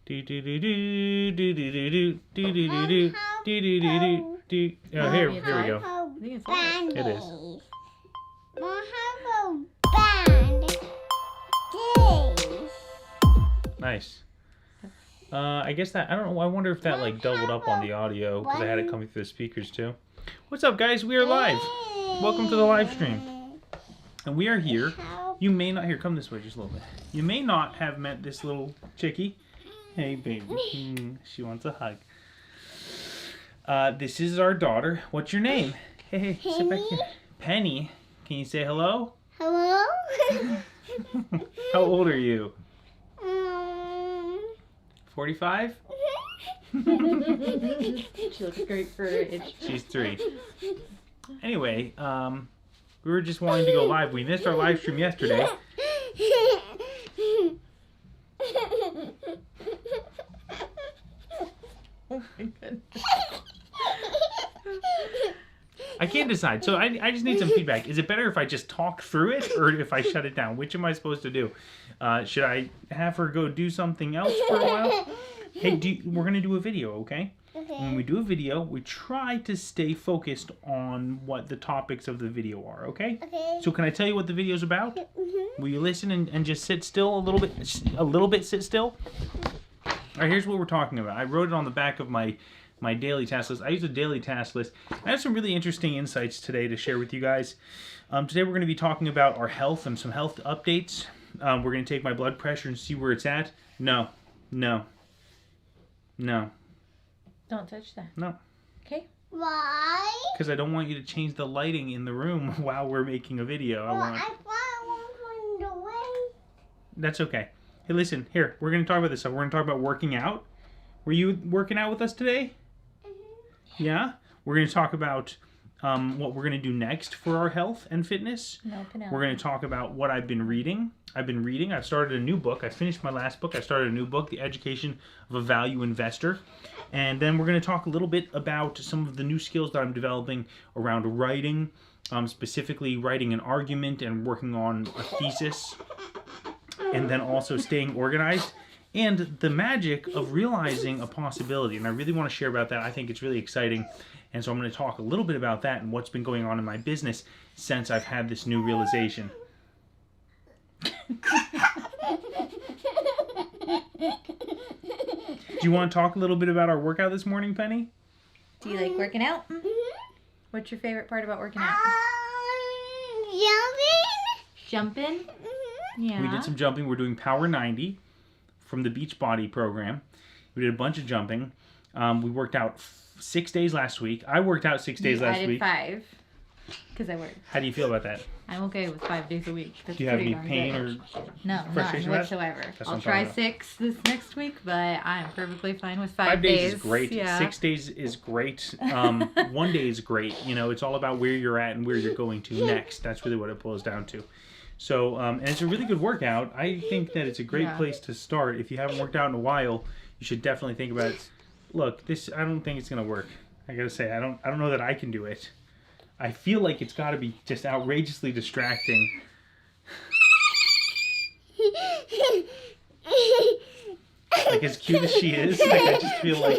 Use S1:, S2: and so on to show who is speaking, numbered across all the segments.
S1: Do do do do do do do do do do do do do do do. Oh, here we go.
S2: I think it's live.
S1: It is. Nice. I guess that, I don't know, I wonder if that like doubled up on the audio because I had it coming through the speakers too. What's up, guys? We are live. Welcome to the live stream. And we are here. You may not, here, come this way just a little bit. You may not have met this little chickie. Hey, baby. She wants a hug. This is our daughter. What's your name? Hey, sit back here. Penny. Can you say hello?
S3: Hello?
S1: How old are you? 45?
S2: She looks great for her age.
S1: She's 3. Anyway, we were just wanting to go live. We missed our live stream yesterday.
S2: Oh my goodness.
S1: I can't decide. So I just need some feedback. Is it better if I just talk through it or if I shut it down? Which am I supposed to do? Should I have her go do something else for a while? Hey, we're going to do a video, okay? When we do a video, we try to stay focused on what the topics of the video are, okay?
S3: Okay.
S1: So can I tell you what the video's about? Will you listen and just sit still a little bit sit still? All right, here's what we're talking about. I wrote it on the back of my daily task list. I use a daily task list. I have some really interesting insights today to share with you guys. Today we're going to be talking about our health and some health updates. We're going to take my blood pressure and see where it's at. No.
S2: Don't touch that.
S1: No.
S2: Okay.
S3: Why?
S1: Because I don't want you to change the lighting in the room while we're making a video.
S3: I thought I was away.
S1: That's okay. Hey, listen, here, we're going to talk about this stuff. We're going to talk about working out. Were you working out with us today? Yeah? We're going to talk about what we're going to do next for our health and fitness.
S2: No,
S1: We're going to talk about what I've been reading. I've started a new book. I finished my last book. I started a new book, The Education of a Value Investor. And then we're going to talk a little bit about some of the new skills that I'm developing around writing, specifically writing an argument and working on a thesis, and then also staying organized, and the magic of realizing a possibility. And I really want to share about that. I think it's really exciting. And so I'm going to talk a little bit about that and what's been going on in my business since I've had this new realization. Do you want to talk a little bit about our workout this morning, Penny?
S2: Do you like working out? What's your favorite part about working out?
S3: Jumping.
S2: Jumping? Yeah.
S1: We did some jumping. We're doing Power 90 from the Beachbody program. We did a bunch of jumping. We worked out 6 days last week. I worked out 6 days last week.
S2: I did 5 because I worked.
S1: How do you feel about that?
S2: I'm okay with 5 days a week. That's
S1: Do you have
S2: pretty
S1: any
S2: darn
S1: pain
S2: good.
S1: or
S2: No,
S1: frustration
S2: none
S1: with that?
S2: whatsoever.
S1: That's what
S2: I'll
S1: I'm
S2: try
S1: talking
S2: 6 this next week, but I'm perfectly fine with 5
S1: 5 days is great.
S2: Yeah.
S1: 6 days is great. 1 day is great. You know, it's all about where you're at and where you're going to next. That's really what it boils down to. So, and it's a really good workout. I think that it's a great place to start. If you haven't worked out in a while, you should definitely think about it. Look, I don't think it's going to work. I got to say, I don't know that I can do it. I feel like it's got to be just outrageously distracting. Like, as cute as she is, like, I just feel like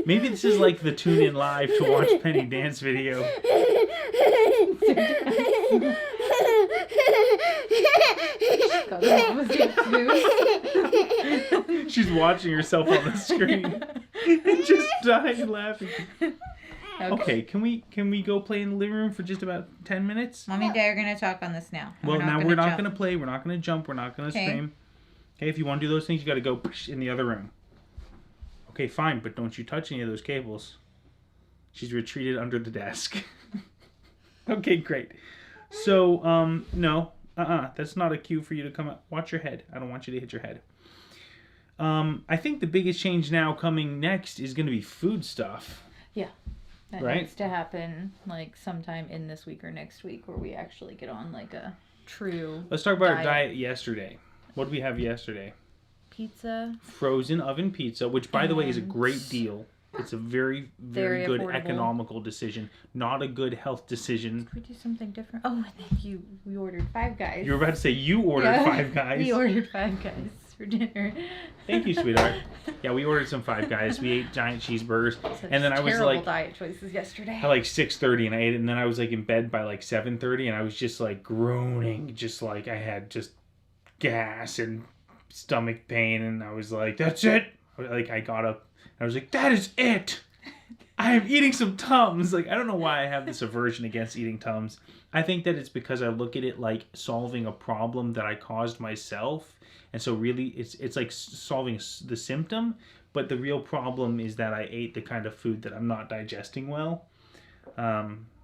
S1: maybe this is like the tune in live to watch Penny dance video. She's watching herself on the screen and just dying laughing. Okay, can we go play in the living room for just about 10 minutes?
S2: Mommy and Dad are going to talk on this now.
S1: Well, now we're not going to play. We're not going to jump. We're not going to
S2: Okay.
S1: scream. Okay, if you want to do those things, you got to go in the other room. Okay, fine, but don't you touch any of those cables. She's retreated under the desk. Okay, great. So, no. That's not a cue for you to come up. Watch your head. I don't want you to hit your head. I think the biggest change now coming next is going to be food stuff.
S2: Yeah. That
S1: Right?
S2: needs to happen like sometime in this week or next week where we actually get on like a true
S1: Let's talk about our diet yesterday. What did we have yesterday?
S2: pizza.
S1: Frozen oven pizza, which, by the way, is a
S2: And-
S1: great deal. It's a very, very
S2: Very
S1: good
S2: affordable.
S1: economical decision. Not a good health decision.
S2: Could we do something different? Oh, and then we ordered 5 Guys.
S1: You were about to say you ordered 5 Guys.
S2: We ordered 5 Guys for dinner.
S1: Thank you, sweetheart. Yeah, we ordered some Five Guys. We ate giant cheeseburgers.
S2: Such
S1: And then I was
S2: terrible
S1: like,
S2: diet choices yesterday.
S1: at like 6:30 and I ate it, and then I was like in bed by like 7:30 and I was just like groaning, just like I had just gas and stomach pain, and I was like, that's it. Like I got up and I was like, that is it. I am eating some Tums. Like I don't know why I have this aversion against eating Tums. I think that it's because I look at it like solving a problem that I caused myself, and so really it's like solving the symptom, but the real problem is that I ate the kind of food that I'm not digesting well.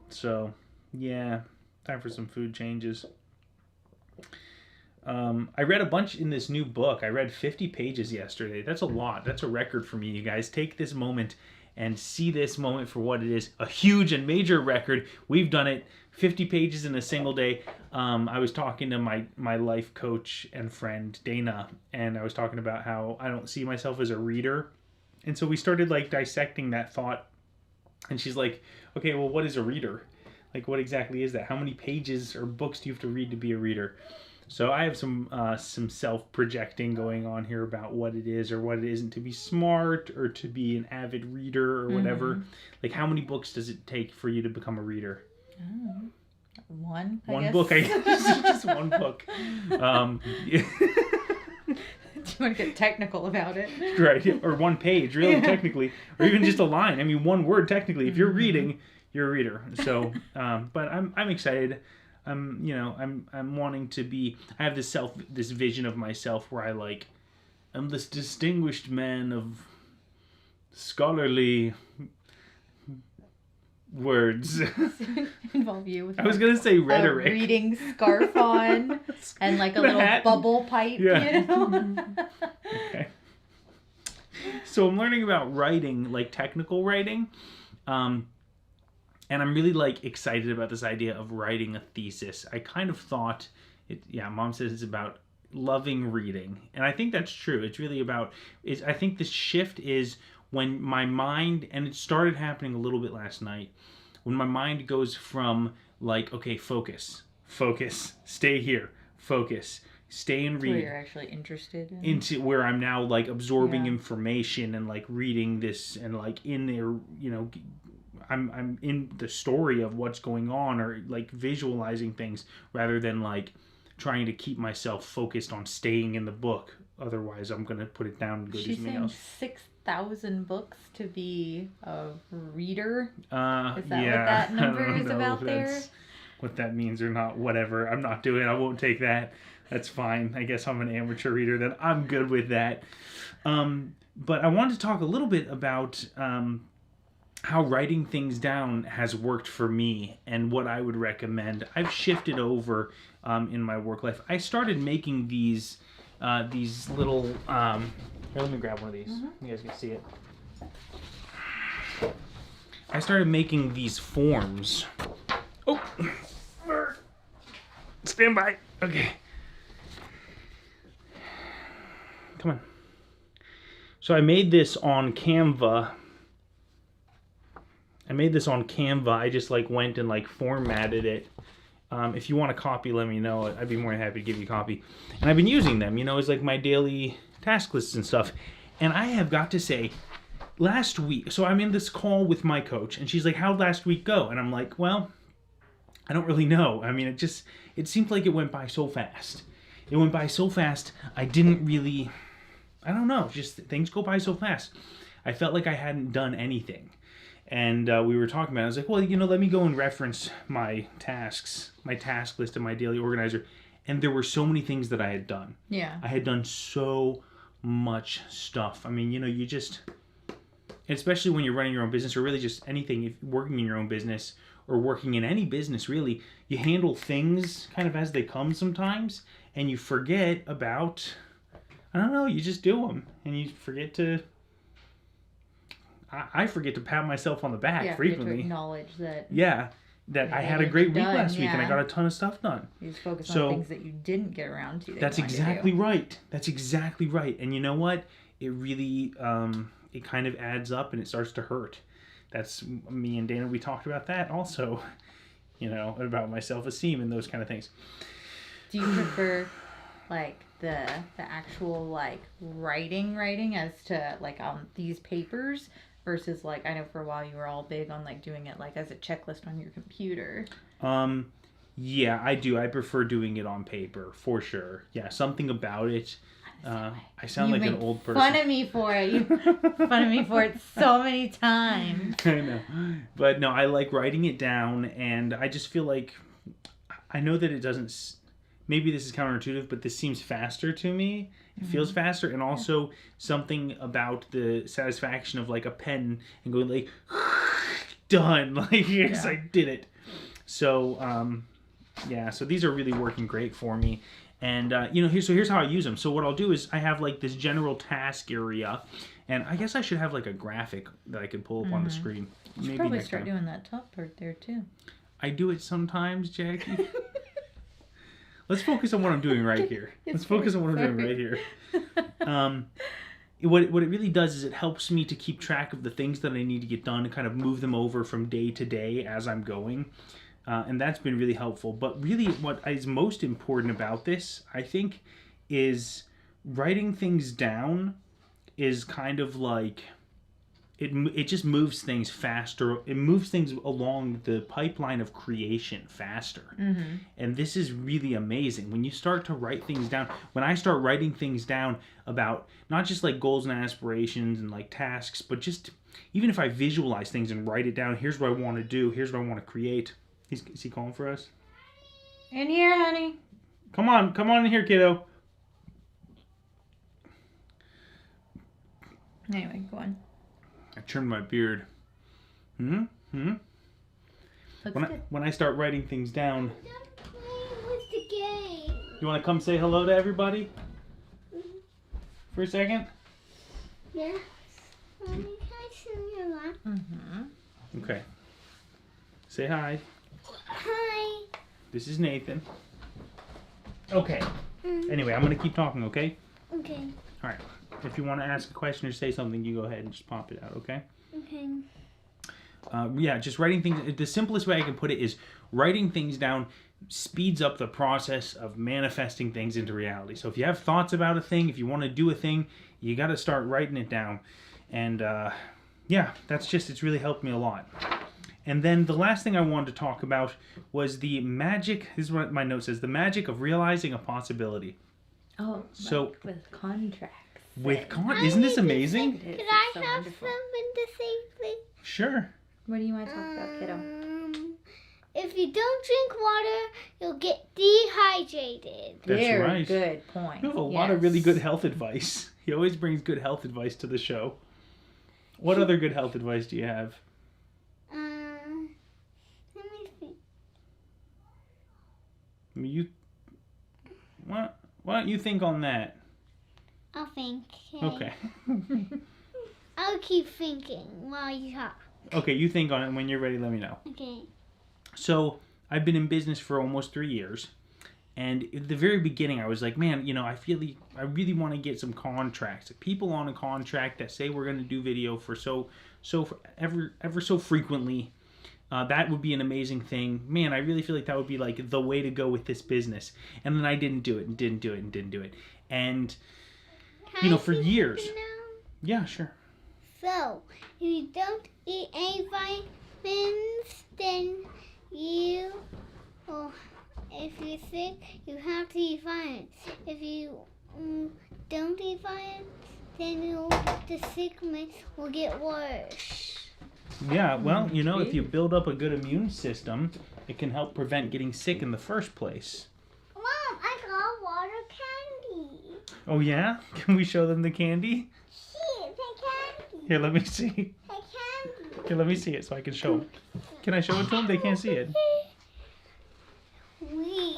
S1: So yeah, time for some food changes. I read a bunch in this new book. I read 50 pages yesterday. That's a lot. That's a record for me, you guys. Take this moment and see this moment for what it is. A huge and major record. We've done it 50 pages in a single day. I was talking to my life coach and friend, Dana, and I was talking about how I don't see myself as a reader. And so we started like dissecting that thought. And she's like, okay, well, what is a reader? Like, what exactly is that? How many pages or books do you have to read to be a reader? So I have some self-projecting going on here about what it is or what it isn't to be smart or to be an avid reader or whatever.
S2: Mm-hmm.
S1: Like, how many books does it take for you to become a reader?
S2: One. I
S1: One
S2: guess.
S1: book, I guess. Just one book. Yeah.
S2: Do you want to get technical about it?
S1: Right, or one page, really,
S2: Yeah.
S1: technically, or even just a line. I mean, one word, technically. If you're reading, you're a reader. So, but I'm excited. I'm wanting to be. I have this vision of myself where I'm this distinguished man of scholarly words.
S2: Involve you with
S1: I was gonna say
S2: a
S1: rhetoric.
S2: reading scarf on and like a
S1: The
S2: little
S1: hat.
S2: bubble pipe,
S1: Yeah.
S2: you know?
S1: Okay. So I'm learning about writing, like technical writing, and I'm really like excited about this idea of writing a thesis. I kind of thought Mom says it's about loving reading, and I think that's true. It's really about I think the shift is when my mind, and it started happening a little bit last night, when my mind goes from like, okay, focus, stay here, focus, stay and read,
S2: Where you're actually interested in.
S1: into where I'm now like absorbing
S2: Yeah.
S1: information and like reading this and like in there, I'm in the story of what's going on, or like visualizing things rather than like trying to keep myself focused on staying in the book. Otherwise, I'm going to put it down and go do
S2: She's
S1: something
S2: saying
S1: else.
S2: 6,000 books to be a reader.
S1: Is
S2: that what that number is about there?
S1: What that means or not, whatever. I'm not doing it. I won't take that. That's fine. I guess I'm an amateur reader then. I'm good with that. But I wanted to talk a little bit about how writing things down has worked for me and what I would recommend. I've shifted over in my work life. I started making these little... here, let me grab one of these. You guys can see it. I started making these forms. Oh! Stand by. Okay. Come on. So I made this on Canva. I just like went and like formatted it. If you want a copy, let me know. I'd be more than happy to give you a copy. And I've been using them, as like my daily task lists and stuff. And I have got to say, last week, so I'm in this call with my coach, and she's like, how'd last week go? And I'm like, well, I don't really know. I mean, it seemed like it went by so fast. It went by so fast, I didn't really, I don't know, just things go by so fast. I felt like I hadn't done anything. And we were talking about it. I was like, well, let me go and reference my tasks, my task list and my daily organizer. And there were so many things that I had done.
S2: Yeah.
S1: I had done so much stuff. I mean, you just, especially when you're running your own business, or really just anything, if working in your own business or working in any business, really, you handle things kind of as they come sometimes, and you forget about, I don't know, you just do them, and you forget to, I forget to pat myself on the back frequently.
S2: To acknowledge that.
S1: Yeah, that I had a great week last week and I got a ton of stuff done.
S2: You just focus on things that you didn't get around to.
S1: That's exactly right. That's exactly right. And you know what? It really, it kind of adds up and it starts to hurt. That's me and Dana. We talked about that also, about my self-esteem and those kind of things.
S2: Do you prefer, like, the actual like writing as to like on these papers versus like I know for a while you were all big on like doing it like as a checklist on your computer.
S1: Yeah, I do. I prefer doing it on paper for sure. Yeah, something about it. I sound like an old person.
S2: Fun of me for it. You fun of me for it so many times.
S1: I know, but no, I like writing it down, and I just feel like I know that it doesn't. Maybe this is counterintuitive, but this seems faster to me. It feels faster, and also something about the satisfaction of like a pen and going like done, like yes, I did it. So yeah, so these are really working great for me. And here's how I use them. So what I'll do is I have like this general task area, and I guess I should have like a graphic that I could pull up on the screen.
S2: You should
S1: Maybe
S2: probably
S1: next
S2: start
S1: time.
S2: doing that top part there too.
S1: I do it sometimes, Jackie. Let's focus on what I'm doing right here. Let's focus on what I'm doing right here. What it really does is it helps me to keep track of the things that I need to get done and kind of move them over from day to day as I'm going. And that's been really helpful. But really what is most important about this, I think, is writing things down is kind of like, it just moves things faster. It moves things along the pipeline of creation faster.
S2: Mm-hmm.
S1: And this is really amazing. When you start to write things down, when I start writing things down about not just like goals and aspirations and like tasks, but just even if I visualize things and write it down, here's what I want to do, here's what I want to create. Is he calling for us?
S2: In here, honey.
S1: Come on in here, kiddo.
S2: Anyway, go on.
S1: I trimmed my beard.
S2: Looks
S1: When I start writing things down,
S3: Don't play with the game.
S1: you want to come say hello to everybody for a second?
S3: Yeah. Mommy, can I sit in your lap?
S2: Mm-hmm.
S1: Okay. Say hi.
S3: Hi.
S1: This is Nathan. Okay. Anyway, I'm going to keep talking, okay?
S3: Okay.
S1: All right. If you want to ask a question or say something, you go ahead and just pop it out, okay?
S3: Okay.
S1: Yeah, just writing things. The simplest way I can put it is writing things down speeds up the process of manifesting things into reality. So if you have thoughts about a thing, if you want to do a thing, you got to start writing it down. And yeah, it's really helped me a lot. And then the last thing I wanted to talk about was the magic. This is what my note says: the magic of realizing a possibility.
S2: Oh,
S1: So-
S2: like with contracts.
S1: Isn't this amazing?
S2: It is.
S3: Can I
S2: It's so
S3: have
S2: wonderful.
S3: something to say, please?
S1: Sure.
S2: What do you want to talk about, kiddo?
S3: If you don't drink water, you'll get dehydrated.
S1: That's
S2: Very
S1: right.
S2: good point.
S1: You have a lot of really good health advice. He always brings good health advice to the show. What other good health advice do you have?
S3: Let me see.
S1: I mean, why don't you think on that?
S3: I'll think.
S1: Okay.
S3: I'll keep thinking while you talk.
S1: Okay, you think on it, and when you're ready, let me know.
S3: Okay.
S1: So, I've been in business for almost 3 years. And at the very beginning, I was like, man, I really want to get some contracts. People on a contract that say we're going to do video for ever so frequently. That would be an amazing thing. Man, I really feel like that would be like the way to go with this business. And then I didn't do it and didn't do it and didn't do it. And,
S3: Can I
S1: for
S3: say
S1: years.
S3: something now?
S1: Yeah, sure.
S3: So, if you don't eat any vitamins, then if you're sick, you have to eat vitamins. If you don't eat vitamins, then the sickness will get worse.
S1: Yeah, well, if you build up a good immune system, it can help prevent getting sick in the first place.
S3: Mom, I got water candy.
S1: Oh, yeah? Can we show them the candy?
S3: Shit, the candy.
S1: Here, let me see.
S3: The candy.
S1: Here, let me see it so I can show them. Can I show it to them? They can't see it.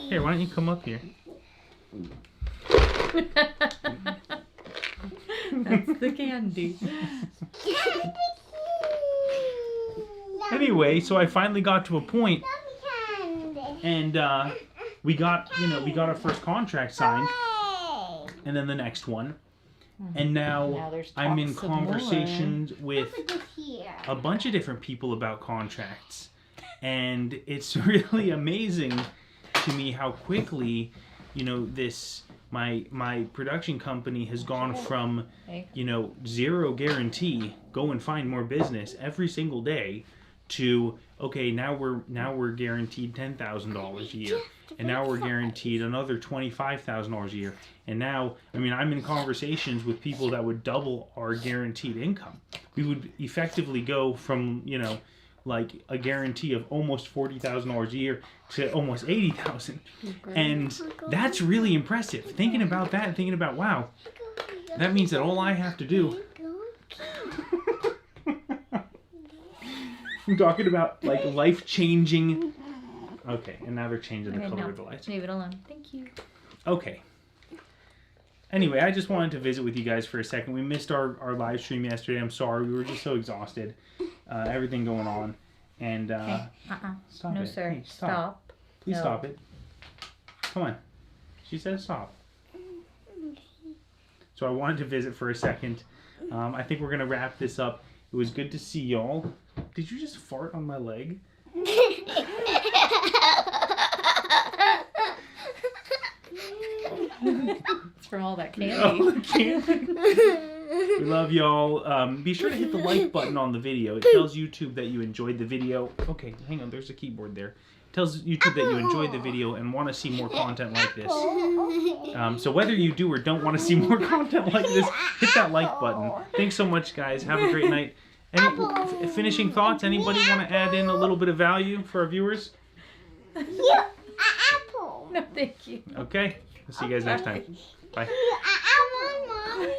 S1: Here, why don't you come up here?
S2: That's the candy.
S1: Anyway, so I finally got to a point,
S3: Candy.
S1: and we got our first contract signed,
S3: Hey.
S1: and then the next one, and now
S2: there's
S1: I'm in
S2: talks of more.
S1: conversations with
S3: Put this here.
S1: a bunch of different people about contracts, and it's really amazing to me how quickly this my production company has gone from,
S2: Okay.
S1: you know, 0 guarantee, go and find more business every single day, to okay, now we're guaranteed $10,000 a year, and now we're guaranteed another $25,000 a year, and now, I mean, I'm in conversations with people that would double our guaranteed income. We would effectively go from, you know, like a guarantee of almost $40,000 a year to almost $80,000, and that's really impressive. Thinking about that, and thinking about, wow, that means that all I have to do. I'm talking about like life-changing. Okay, and now they're changing the
S2: Okay,
S1: color
S2: no.
S1: of the lights.
S2: Leave it alone. Thank you.
S1: Okay. Anyway, I just wanted to visit with you guys for a second. We missed our live stream yesterday. I'm sorry. We were just so exhausted. Everything going on. And
S2: Hey,
S1: stop
S2: no,
S1: it.
S2: sir.
S1: Hey,
S2: Stop.
S1: Please
S2: No.
S1: stop it. Come on. She said stop. So I wanted to visit for a second. I think we're going to wrap this up. It was good to see y'all. Did you just fart on my leg?
S2: It's from all that candy.
S1: Oh, the candy. We love y'all. Be sure to hit the like button on the video. It tells YouTube that you enjoyed the video. Okay, hang on. There's a keyboard there. It tells YouTube that you enjoyed the video and want to see more content like this. So whether you do or don't want to see more content like this, hit that like button. Thanks so much, guys. Have a great night. Any finishing thoughts? Anybody want to add in a little bit of value for our viewers?
S3: Apple.
S2: No, thank you.
S1: Okay. We'll see you guys next time. Bye.
S3: Apple, Mommy.